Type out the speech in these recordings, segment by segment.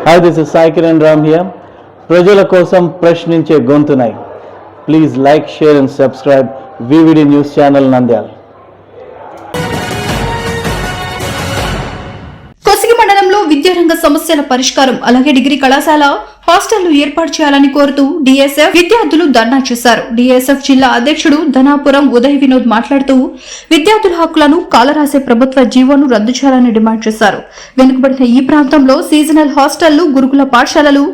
Hi, this is Sai Kiran Ram here. ప్రజల కోసం ప్రశ్నించే గొంతునై. Please like, share and subscribe VVD News Channel Nandyal. Kosigi మండలంలో విద్యారంగ సమస్యల పరిష్కారం అలాగే డిగ్రీ కళాశాల హాస్టళ్లు ఏర్పాటు చేయాలని కోరుతూ డిఎస్ఎఫ్ విద్యార్థులు ధర్నా చేశారు. డిఎస్ఎఫ్ జిల్లా అధ్యక్షుడు ధనాపురం ఉదయ్ వినోద్ మాట్లాడుతూ విద్యార్థుల హక్కులను కాలరాసే ప్రభుత్వ జీవోను రద్దు చేయాలని డిమాండ్ చేశారు. వెనుకబడిన ఈ ప్రాంతంలో సీజనల్ హాస్టళ్లు, గురుకుల పాఠశాలలు,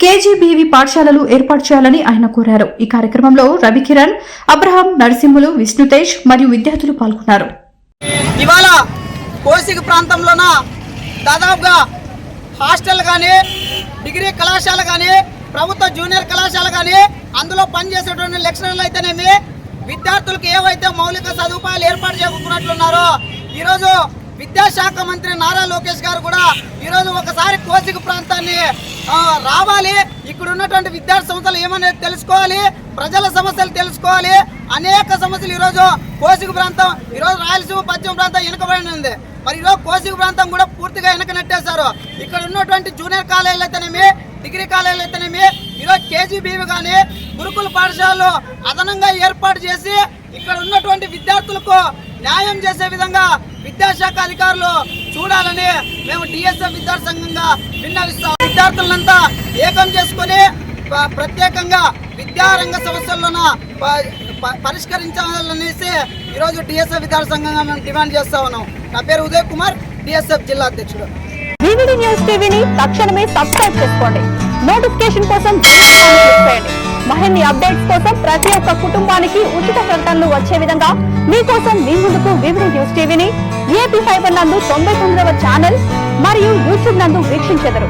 కేజీబీవీ పాఠశాలలు ఏర్పాటు చేయాలని ఆయన కోరారు. ఈ కార్యక్రమంలో రవికిరణ్, అబ్రహాం, నరసింహులు, విష్ణుతేజ్ మరియు విద్యార్థులు పాల్గొన్నారు. ఇవాళ కోసిగి ప్రాంతంలోన దాదాపుగా హాస్టల్ కానీ, డిగ్రీ కళాశాల కానీ, ప్రభుత్వ జూనియర్ కళాశాల కానీ, అందులో పనిచేసేటువంటి లెక్చరర్లు అయితేనేమి విద్యార్థులకు ఏవైతే మౌలిక సదుపాయాలు ఏర్పాటు చేసుకున్నట్లున్నారో ఈరోజు విద్యాశాఖ మంత్రి నారా లోకేష్ గారు కూడా ఈరోజు ఒకసారి కోసిగి ప్రాంతాన్ని రావాలి, ఇక్కడ ఉన్నటువంటి విద్యార్థి సంస్థలు ఏమనేది తెలుసుకోవాలి, ప్రజల సమస్యలు తెలుసుకోవాలి. అనేక సమస్యలు ఈరోజు కోసిగి ప్రాంతం, ఈరోజు రాయలసీమ పశ్చిమ ప్రాంతం వెనుకబడి ఉంది. మరి ఈరోజు కోసిగి ప్రాంతం కూడా పూర్తిగా వెనక నెట్టేశారు. ఇక్కడ ఉన్నటువంటి జూనియర్ కాలేజీలు అయితేనేమి, డిగ్రీ కాలేజీలు అయితేనేమి, ఈరోజు కేజీబీవీ కానీ, గురుకుల పాఠశాలలు అదనంగా ఏర్పాటు చేసి ఇక్కడ ఉన్నటువంటి విద్యార్థులకు న్యాయం చేసే విధంగా విద్యాశాఖ అధికారులు చూడాలని మేము డిఎస్ఎఫ్ విద్యార్థి సంఘంగా విన్నవిస్తాం. విద్యార్థులంతా ఏకం చేసుకుని ప్రత్యేకంగా విద్యారంగ సమస్యలను పరిష్కరించాలనేసి ఈరోజు డిఎస్ఎఫ్ విద్యార్థి సంఘంగా మేము డిమాండ్ చేస్తా ఉన్నాం. నా పేరు ఉదయ్ కుమార్, డిఎస్ఎఫ్ జిల్లా అధ్యక్షుడు. VVD న్యూస్ టీవీని తక్షణమే సబ్స్క్రైబ్ చేసుకోండి. నోటిఫికేషన్ కోసం క్లిక్ చేయండి. మరిన్ని అప్డేట్స్ కోసం ప్రతి ఒక్క కుటుంబానికి ఉచిత ప్రకటనలు వచ్చే విధంగా మీకోసం మీ ముందుకు VVD న్యూస్ టీవీని VIP ఫైబర్ నందు 99వ ఛానల్ మరియు యూట్యూబ్ నందు వీక్షించెదరు.